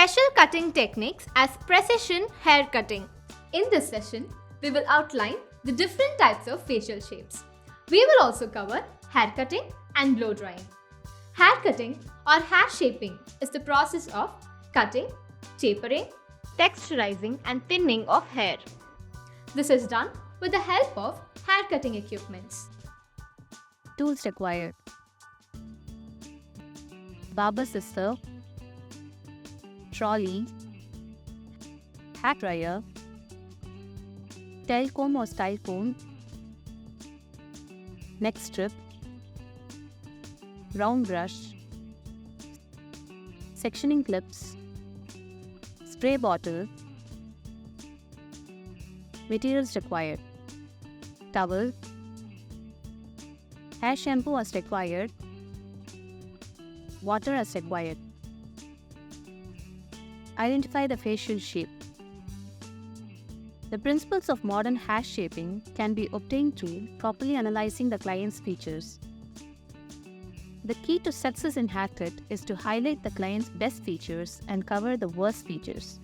special cutting techniques as precision hair cutting. In this session, we will outline the different types of facial shapes. We will also cover hair cutting and blow drying. Hair cutting or hair shaping is the process of cutting, tapering, texturizing and thinning of hair. This is done with the help of hair cutting equipments. Tools required: barber scissor, trolley, hair dryer, tail comb or style comb, neck strip, round brush, sectioning clips, spray bottle. Materials required: towel, hair shampoo as required, water as required. Identify the facial shape. The principles of modern hair shaping can be obtained through properly analyzing the client's features. The key to success in haircut is to highlight the client's best features and cover the worst features.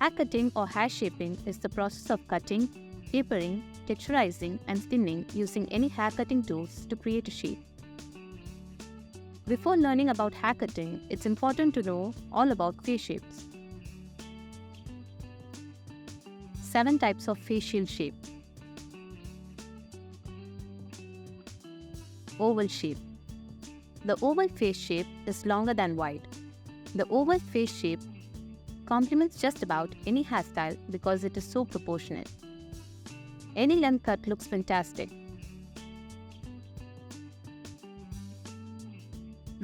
Hair cutting or hair shaping is the process of cutting, tapering, texturizing, and thinning using any hair cutting tools to create a shape. Before learning about hair cutting, it's important to know all about face shapes. 7 types of facial shape. Oval shape. The oval face shape is longer than wide. The oval face shape complements just about any hairstyle because it is so proportionate. Any length cut looks fantastic.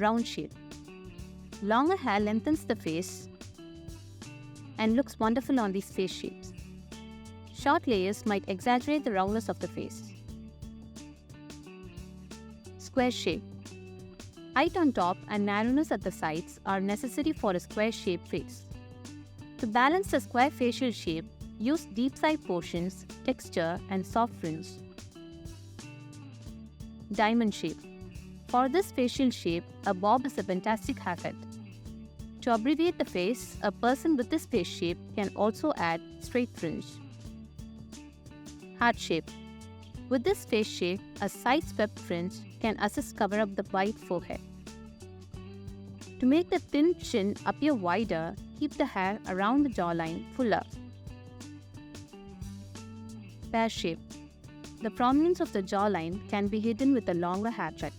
Round shape. Longer hair lengthens the face and looks wonderful on these face shapes. Short layers might exaggerate the roundness of the face. Square shape. Height on top and narrowness at the sides are necessary for a square-shaped face. To balance the square facial shape, use deep side portions, texture, and soft fringe. Diamond shape. For this facial shape, a bob is a fantastic haircut. To abbreviate the face, a person with this face shape can also add straight fringe. Heart shape. With this face shape, a side-swept fringe can assist cover up the wide forehead. To make the thin chin appear wider, keep the hair around the jawline fuller. Pear shape. The prominence of the jawline can be hidden with a longer haircut.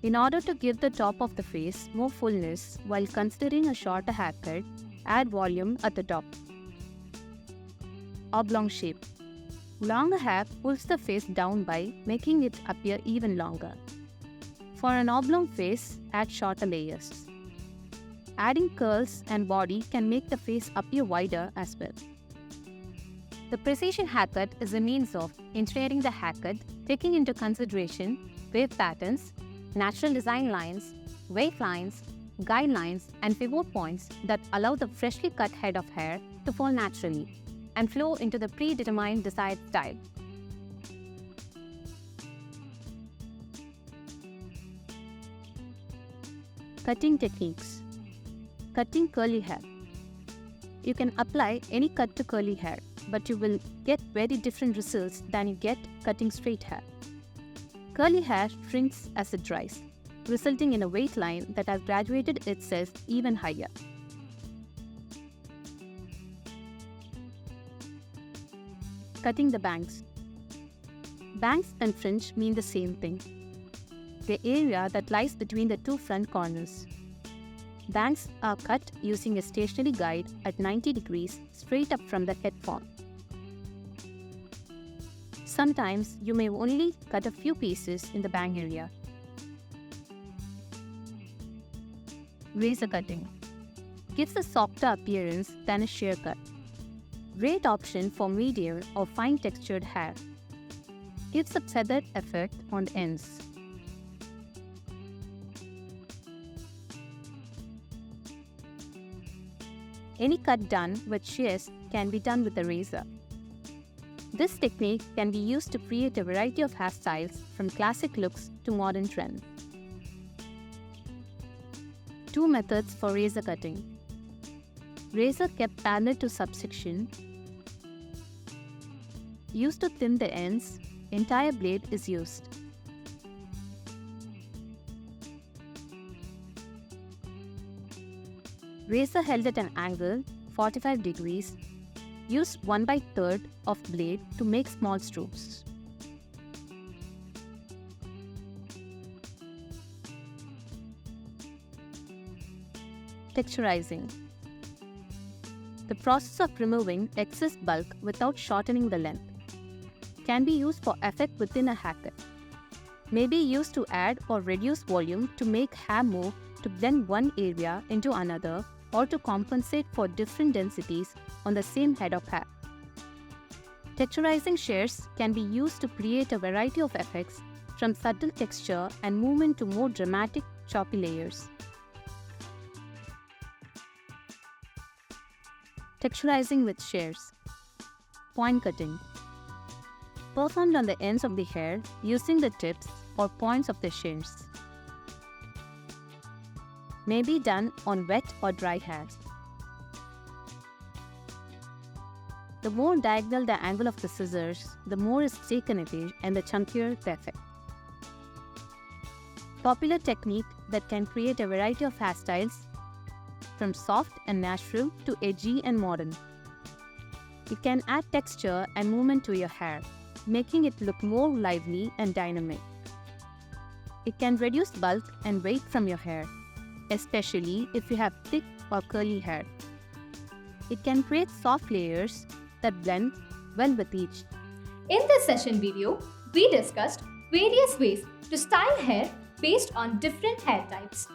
In order to give the top of the face more fullness while considering a shorter haircut, add volume at the top. Oblong shape. Longer hair pulls the face down by making it appear even longer. For an oblong face, add shorter layers. Adding curls and body can make the face appear wider as well. The precision haircut is a means of engineering the haircut, taking into consideration wave patterns, natural design lines, wave lines, guidelines, and pivot points that allow the freshly cut head of hair to fall naturally and flow into the predetermined desired style. Cutting techniques. Cutting curly hair. You can apply any cut to curly hair, but you will get very different results than you get cutting straight hair. Curly hair shrinks as it dries, resulting in a weight line that has graduated itself even higher. Cutting the bangs. Bangs and fringe mean the same thing. The area that lies between the two front corners. Bangs are cut using a stationary guide at 90 degrees straight up from the head form. Sometimes you may only cut a few pieces in the bang area. Razor cutting gives a softer appearance than a shear cut. Great option for medium or fine textured hair. Gives a feathered effect on the ends. Any cut done with shears can be done with a razor. This technique can be used to create a variety of hairstyles from classic looks to modern trends. two methods for razor cutting. Razor kept parallel to subsection. Used to thin the ends, entire blade is used. Razor held at an angle 45 degrees. Used 1/3 of blade to make small strokes. Texturizing. The process of removing excess bulk without shortening the length. Can be used for effect within a haircut. May be used to add or reduce volume to make hair move to blend one area into another or to compensate for different densities on the same head of hair. Texturizing shears can be used to create a variety of effects from subtle texture and movement to more dramatic choppy layers. Texturizing with shears. Point cutting. Performed on the ends of the hair using the tips or points of the shears. May be done on wet or dry hairs. The more diagonal the angle of the scissors, the more is taken away and the chunkier the effect. Popular technique that can create a variety of hairstyles from soft and natural to edgy and modern. It can add texture and movement to your hair, making it look more lively and dynamic. It can reduce bulk and weight from your hair, especially if you have thick or curly hair. It can create soft layers that blend well with each. In this session video, we discussed various ways to style hair based on different hair types,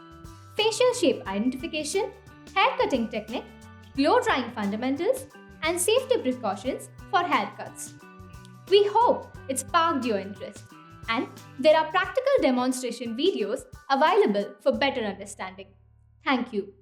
facial shape identification, hair cutting technique, blow drying fundamentals, and safety precautions for haircuts. We hope it sparked your interest, and there are practical demonstration videos available for better understanding. Thank you.